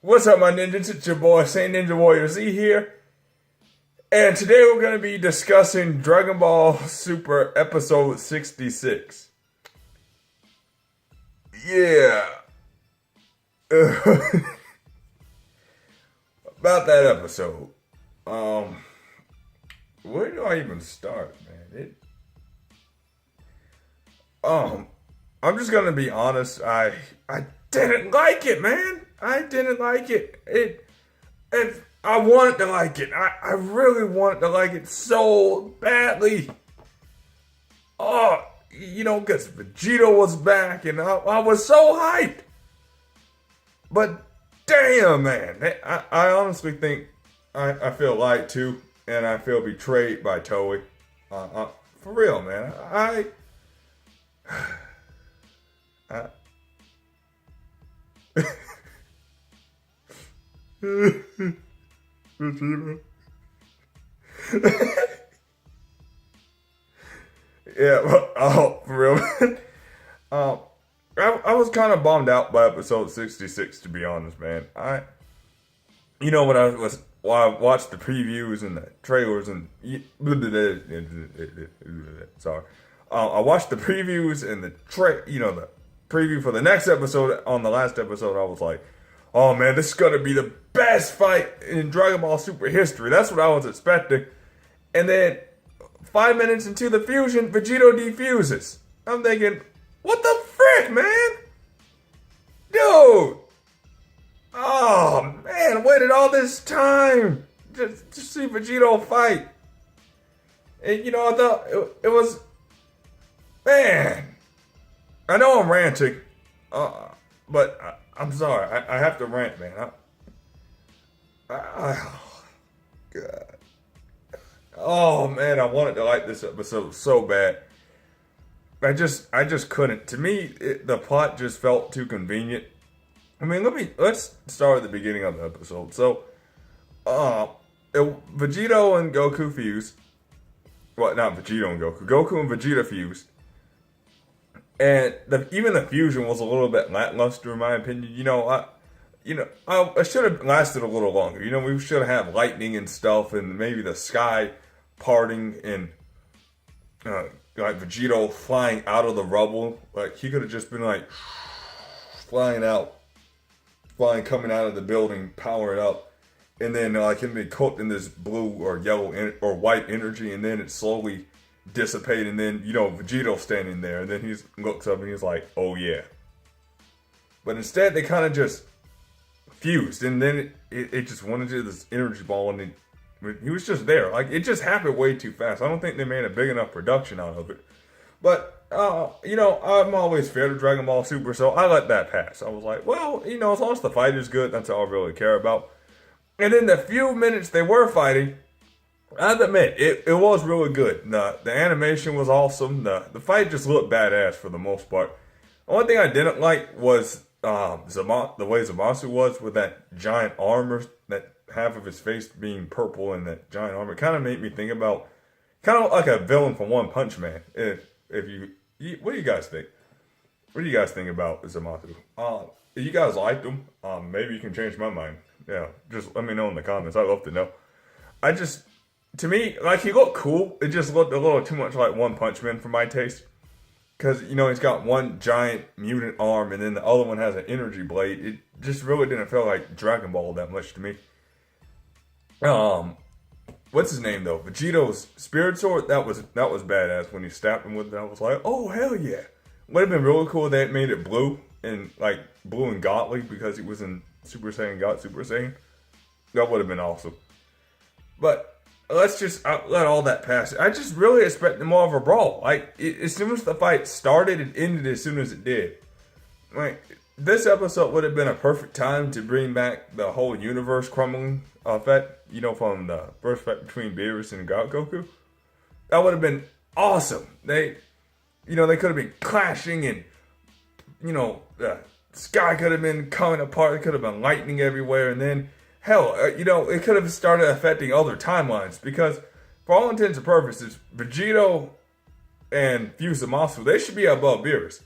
What's up, my ninjas? It's your boy, Saint Ninja Warrior Z here. And today we're going to be discussing Dragon Ball Super Episode 66. Yeah. About that episode. Where do I even start, man? I'm just going to be honest. I didn't like it, man. I didn't like it. And I wanted to like it. I really wanted to like it so badly. Oh, because Vegeta was back and I was so hyped. But damn, man. I honestly think I feel lied to and I feel betrayed by Toei. For real, man. Yeah, for real. I was kind of bummed out by episode 66, to be honest, man. When I watched the previews and the trailers and sorry, I watched the previews and the preview for the next episode. On the last episode, I was like, oh man, this is gonna be the best fight in Dragon Ball Super history. That's what I was expecting. And then 5 minutes into the fusion, Vegito defuses. I'm thinking, what the frick, man? Dude! Oh man, I waited all this time just to see Vegito fight. And I thought it was, man. I know I'm ranting, but I'm sorry. I have to rant, man. Oh, God. Oh man, I wanted to like this episode so bad. I just couldn't. To me, the plot just felt too convenient. I mean, let's start at the beginning of the episode. So, Vegito and Goku fused. Well, not Vegito and Goku. Goku and Vegeta fused. And even the fusion was a little bit lackluster, in my opinion. I should have lasted a little longer. We should have had lightning and stuff, and maybe the sky parting, and like Vegito flying out of the rubble. Like he could have just been like flying, coming out of the building, powering up, and then like him be cooked in this blue or yellow or white energy, and then it slowly dissipate, and then Vegito standing there, and then he looks up and he's like, oh yeah. But instead they kind of just fused, and then it just went into this energy ball, and he was just there. Like it just happened way too fast. I don't think they made a big enough production out of it. But I'm always fair to Dragon Ball Super, so I let that pass. I was like, well, as long as the fight is good, that's all I really care about. And in the few minutes they were fighting, I have to admit, it was really good. The animation was awesome. The fight just looked badass for the most part. The only thing I didn't like was the way Zamasu was with that giant armor, that half of his face being purple and that giant armor. It kind of made me think about, kind of like a villain from One Punch Man. What do you guys think? What do you guys think about Zamasu? If you guys liked him, maybe you can change my mind. Yeah, just let me know in the comments. I'd love to know. To me, like, he looked cool. It just looked a little too much like One Punch Man for my taste. Because, he's got one giant mutant arm and then the other one has an energy blade. It just really didn't feel like Dragon Ball that much to me. What's his name, though? Vegito's Spirit Sword? That was badass when he stabbed him with it. I was like, oh, hell yeah. Would have been really cool if they had made it blue and godly because he was in Super Saiyan God Super Saiyan. That would have been awesome. But let's just let all that pass. I just really expected more of a brawl. Like, as soon as the fight started, it ended as soon as it did. Like, this episode would have been a perfect time to bring back the whole universe crumbling effect, from the first fight between Beerus and Goku. That would have been awesome. They could have been clashing, and, the sky could have been coming apart. There could have been lightning everywhere, and then hell, it could have started affecting other timelines, because for all intents and purposes, Vegito and Zamasu, they should be above Beerus.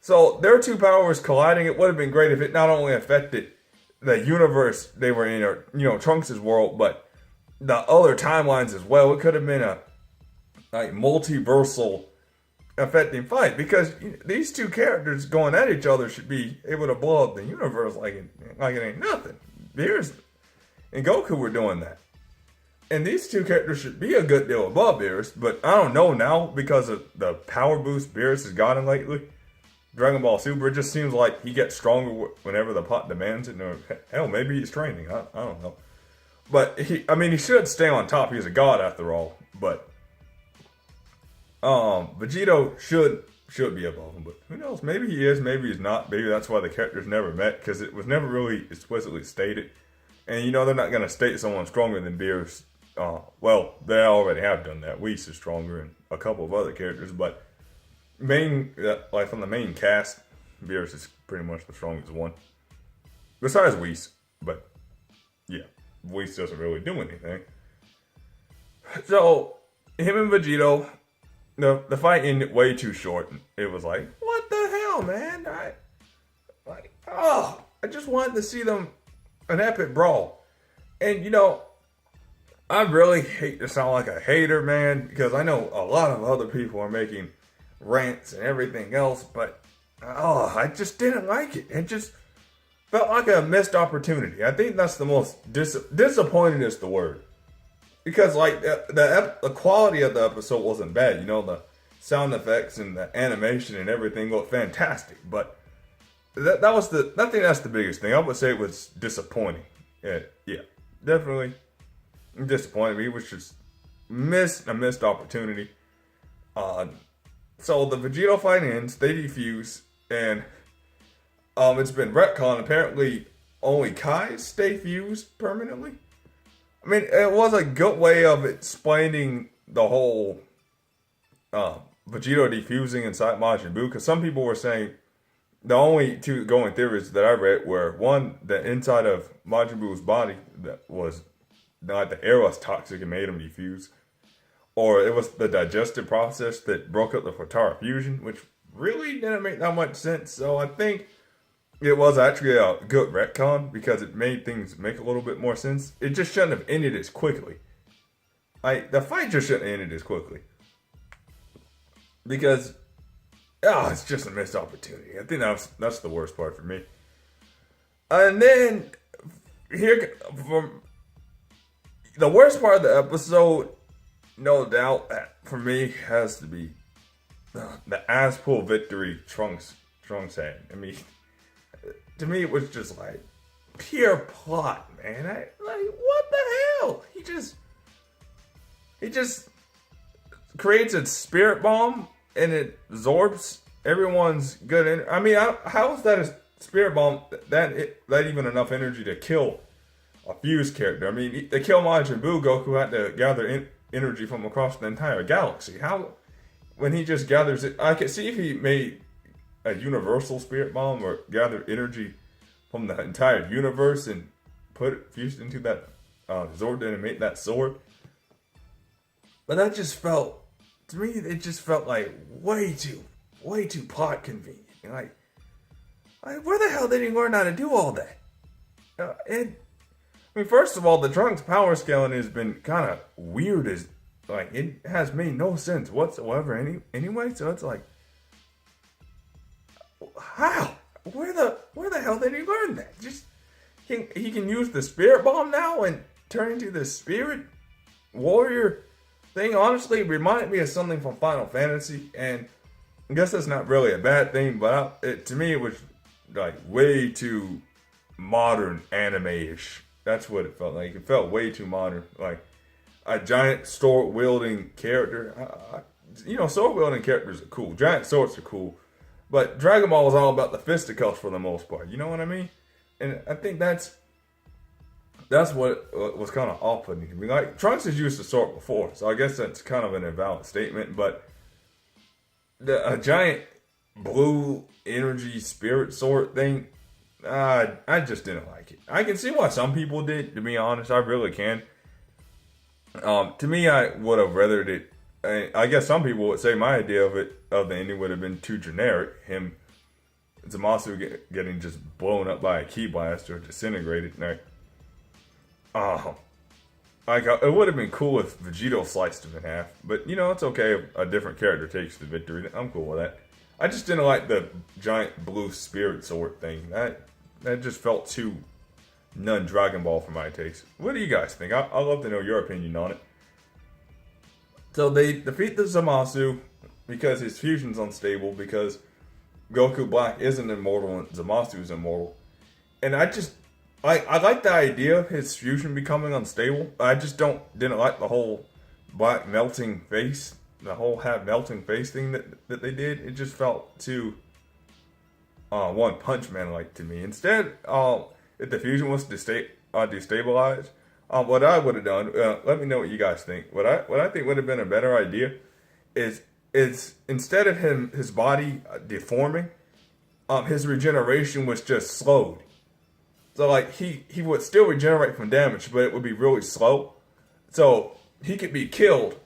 So their two powers colliding, it would have been great if it not only affected the universe they were in, or Trunks' world, but the other timelines as well. It could have been a like multiversal affecting fight, because these two characters going at each other should be able to blow up the universe like it ain't nothing. Beerus and Goku were doing that. And these two characters should be a good deal above Beerus, but I don't know now because of the power boost Beerus has gotten lately. Dragon Ball Super, it just seems like he gets stronger whenever the plot demands it. Hell, maybe he's training. I don't know. But he should stay on top. He's a god after all. But Vegito should be above him. But who knows? Maybe he is. Maybe he's not. Maybe that's why the characters never met, because it was never really explicitly stated. And they're not gonna state someone stronger than Beerus. Well, they already have done that. Whis is stronger, and a couple of other characters, but from the main cast, Beerus is pretty much the strongest one. Besides Whis, but yeah, Whis doesn't really do anything. So, him and Vegito, the fight ended way too short. It was like, what the hell, man? I just wanted to see them an epic brawl. And I really hate to sound like a hater, man, because I know a lot of other people are making rants and everything else, but I just didn't like it. It just felt like a missed opportunity. I think that's the most disappointing is the word, because like the quality of the episode wasn't bad. The sound effects and the animation and everything looked fantastic, but I think that's the biggest thing. I would say it was disappointing. Yeah, definitely disappointed me, which is a missed opportunity. So the Vegito fight ends, they defuse, and it's been retconned. Apparently, only Kais stay fused permanently. I mean, it was a good way of explaining the whole Vegito defusing inside Majin Buu, because some people were saying the only two going theories that I read were, one, the inside of Majin Buu's body that was not the air was toxic and made him defuse, or it was the digestive process that broke up the Fratara fusion, which really didn't make that much sense. So I think it was actually a good retcon, because it made things make a little bit more sense. It just shouldn't have ended as quickly. The fight just shouldn't have ended as quickly, because it's just a missed opportunity. I think that's the worst part for me. And then here from the worst part of the episode, no doubt, for me, has to be the ass pull victory Trunks had. I mean, to me, it was just like pure plot, man. What the hell? He just creates a spirit bomb and it absorbs everyone's good energy. I mean, how is that a spirit bomb? That even enough energy to kill a fused character? I mean, to kill Majin Buu, Goku had to gather energy from across the entire galaxy. How, when he just gathers it, I could see if he made a universal spirit bomb or gathered energy from the entire universe and fused into that Zordon and made that sword. But that just felt, to me, it just felt like way too plot convenient. Like where the hell did he learn how to do all that? I mean, first of all, the Trunks power scaling has been kind of weird. It has made no sense whatsoever. Anyway, so it's like, how? Where the hell did he learn that? Just he can use the spirit bomb now and turn into the spirit warrior thing. Honestly, it reminded me of something from Final Fantasy, and I guess that's not really a bad thing, but to me it was like way too modern anime-ish. That's what it felt like. It felt way too modern, like a giant sword wielding character. Sword wielding characters are cool. Giant swords are cool, but Dragon Ball was all about the fisticuffs for the most part. You know what I mean? And I think that's what was kind of off-putting to me. Like, Trunks has used the sword before, so I guess that's kind of an invalid statement. But a giant blue energy spirit sword thing, I just didn't like it. I can see why some people did, to be honest. I really can. To me, I would have rathered it. I guess some people would say my idea of the ending would have been too generic. Him Zamasu getting just blown up by a ki blast or disintegrated. Like, it would have been cool if Vegito sliced him in half, but you know, it's okay if a different character takes the victory. I'm cool with that. I just didn't like the giant blue spirit sword thing. That just felt too non-Dragon Ball for my taste. What do you guys think? I'd love to know your opinion on it. So they defeat the Zamasu because his fusion's unstable, because Goku Black isn't immortal and Zamasu is immortal. And I like the idea of his fusion becoming unstable. I just didn't like the whole black melting face, the whole half melting face thing that they did. It just felt too One Punch Man like to me. Instead, if the fusion was destabilized, what I would have done, let me know what you guys think. What I think would have been a better idea is instead of his body deforming, his regeneration was just slowed. So like he would still regenerate from damage, but it would be really slow. So he could be killed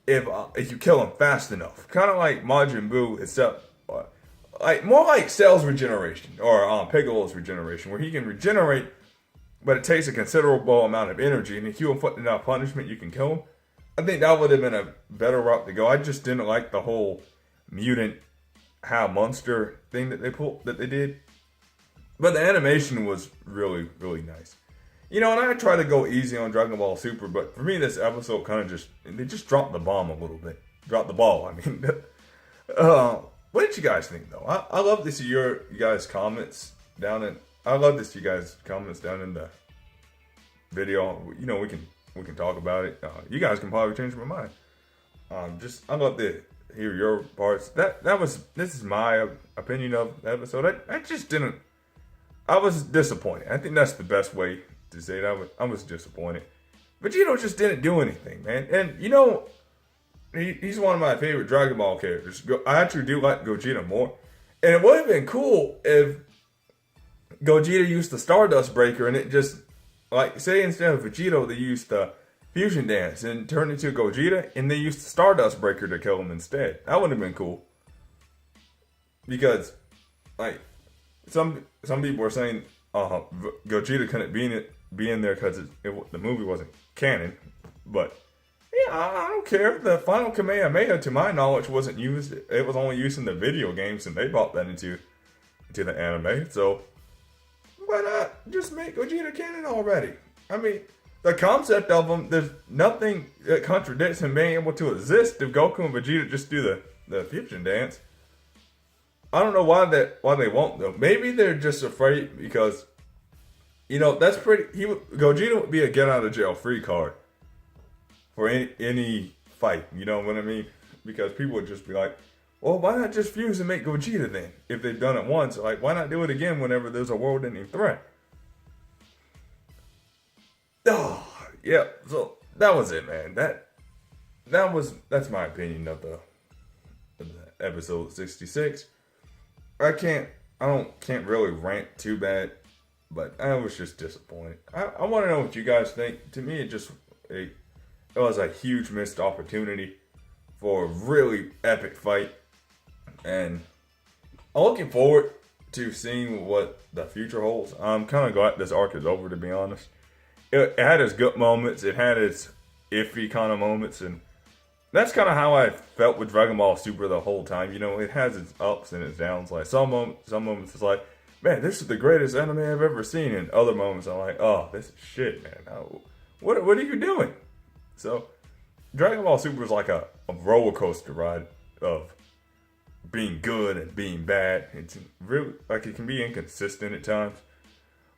if you kill him fast enough. Kind of like Majin Buu, except like more like Cell's regeneration or Piccolo's regeneration, where he can regenerate, but it takes a considerable amount of energy, and if you inflict enough punishment, you can kill him. I think that would have been a better route to go. I just didn't like the whole mutant monster thing that they did. But the animation was really, really nice. You know, and I try to go easy on Dragon Ball Super, but for me, this episode kind of they just dropped the bomb a little bit. Dropped the ball, I mean. What did you guys think, though? I love to see you guys' comments down in... I love to see you guys' comments down in the video. You know, we can talk about it. You guys can probably change my mind. I love to hear your parts. This is my opinion of the episode. I just didn't... I was disappointed. I think that's the best way to say it. I was disappointed. Vegito just didn't do anything, man. And, you know, he's one of my favorite Dragon Ball characters. I actually do like Gogeta more. And it would have been cool if Gogeta used the Stardust Breaker and it just, like, say instead of Vegito, they used the Fusion Dance and turned into Gogeta, and they used the Stardust Breaker to kill him instead. That would have been cool. Because, like, some people are saying Gogeta couldn't be in there because the movie wasn't canon. But, yeah, I don't care. The final Kamehameha, to my knowledge, wasn't used. It was only used in the video games, and they brought that into the anime. So, why not just make Gogeta canon already? I mean, the concept of him, there's nothing that contradicts him being able to exist if Goku and Vegeta just do the fusion dance. I don't know why they won't, though. Maybe they're just afraid because, you know, that's pretty... Gogeta would be a get-out-of-jail-free card for any fight, you know what I mean? Because people would just be like, well, why not just fuse and make Gogeta then? If they've done it once, like, why not do it again whenever there's a world-ending threat? Oh, yeah, so that was it, man. That's my opinion of the episode 66. I can't really rant too bad, but I was just disappointed. I want to know what you guys think. To me, it was a huge missed opportunity for a really epic fight, and I'm looking forward to seeing what the future holds. I'm kind of glad this arc is over, to be honest. It had its good moments, it had its iffy kind of moments, and that's kind of how I felt with Dragon Ball Super the whole time. You know, it has its ups and its downs. Like, some moments it's like, man, this is the greatest anime I've ever seen. And other moments I'm like, oh, this is shit, man. What are you doing? So, Dragon Ball Super is like a roller coaster ride of being good and being bad. It's really, like, it can be inconsistent at times.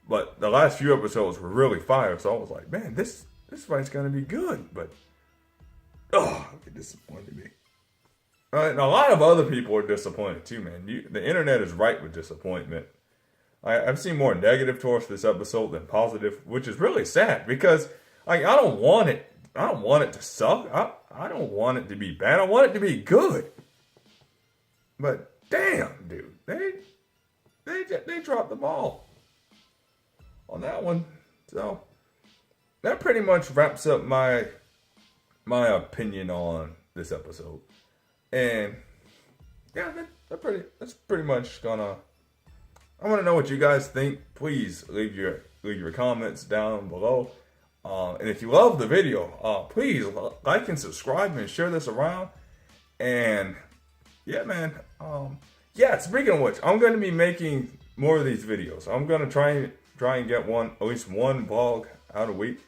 But the last few episodes were really fire. So I was like, man, this fight's going to be good. But, it disappointed me. And a lot of other people are disappointed too, man. The internet is ripe with disappointment. I've seen more negative towards this episode than positive, which is really sad because, like, I don't want it to suck. I don't want it to be bad. I want it to be good. But damn, dude, they dropped the ball on that one. So that pretty much wraps up my opinion on this episode. And yeah, that's pretty much gonna I want to know what you guys think. Please leave your comments down below. And if you love the video, please like and subscribe and share this around. And yeah, man. Yeah, speaking of which, I'm going to be making more of these videos. I'm going to try and get at least one vlog out a week.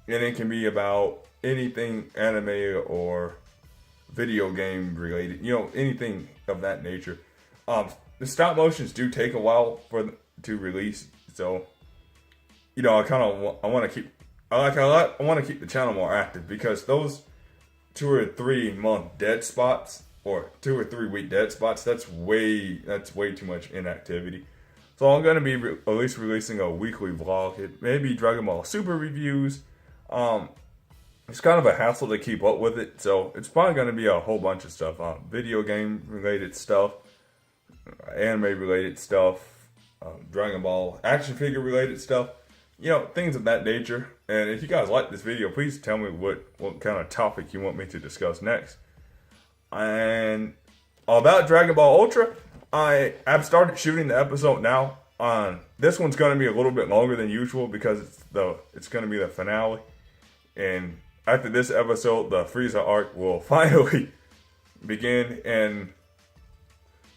And it can be about anything anime or video game related, anything of that nature. The stop motions do take a while to release, so I want to keep the channel more active, because those 2 or 3 month dead spots or 2 or 3 week dead spots, that's way too much inactivity. So I'm gonna be at least releasing a weekly vlog. It may be Dragon Ball Super reviews. It's kind of a hassle to keep up with it, so it's probably going to be a whole bunch of stuff. Video game related stuff, anime related stuff, Dragon Ball action figure related stuff, things of that nature. And if you guys like this video, please tell me what kind of topic you want me to discuss next. And about Dragon Ball Ultra, I've started shooting the episode now. This one's going to be a little bit longer than usual because it's going to be the finale. And after this episode, the Frieza arc will finally begin. And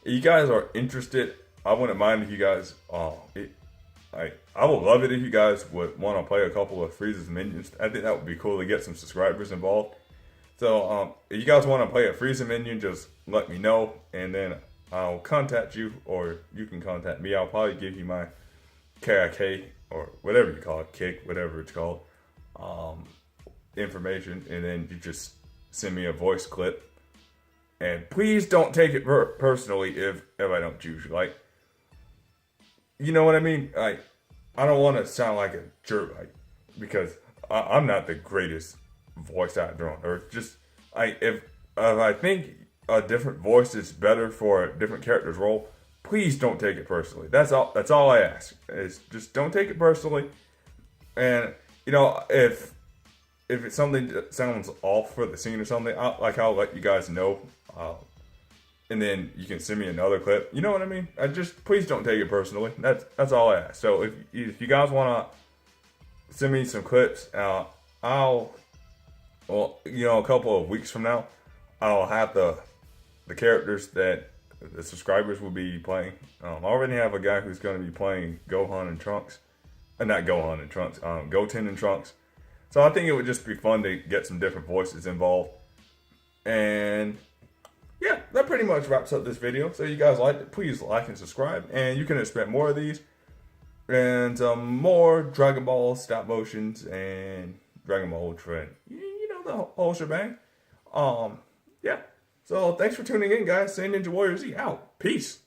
if you guys are interested, I wouldn't mind if you guys, I would love it if you guys would want to play a couple of Frieza's minions. I think that would be cool to get some subscribers involved. So if you guys want to play a Frieza minion, just let me know, and then I'll contact you, or you can contact me. I'll probably give you my KIK, or whatever you call it, kick, whatever it's called, information, and then you just send me a voice clip. And please don't take it personally if I don't choose you. Like, you know what I mean? I don't want to sound like a jerk, because I'm not the greatest voice actor on earth. Just if I think a different voice is better for a different character's role, please don't take it personally. That's all I ask. Is just don't take it personally. And if it's something that sounds off for the scene or something, I'll let you guys know. And then you can send me another clip. You know what I mean? Please don't take it personally. That's all I ask. So if you guys want to send me some clips, a couple of weeks from now, I'll have the characters that the subscribers will be playing. I already have a guy who's going to be playing Gohan and Trunks. Not Gohan and Trunks. Goten and Trunks. So I think it would just be fun to get some different voices involved. And yeah, that pretty much wraps up this video. So if you guys liked it, please like and subscribe. And you can expect more of these. And more Dragon Ball stop motions and Dragon Ball Ultra. And, the whole shebang. Yeah. So thanks for tuning in, guys. Saiyan Ninja Warrior Z out. Peace.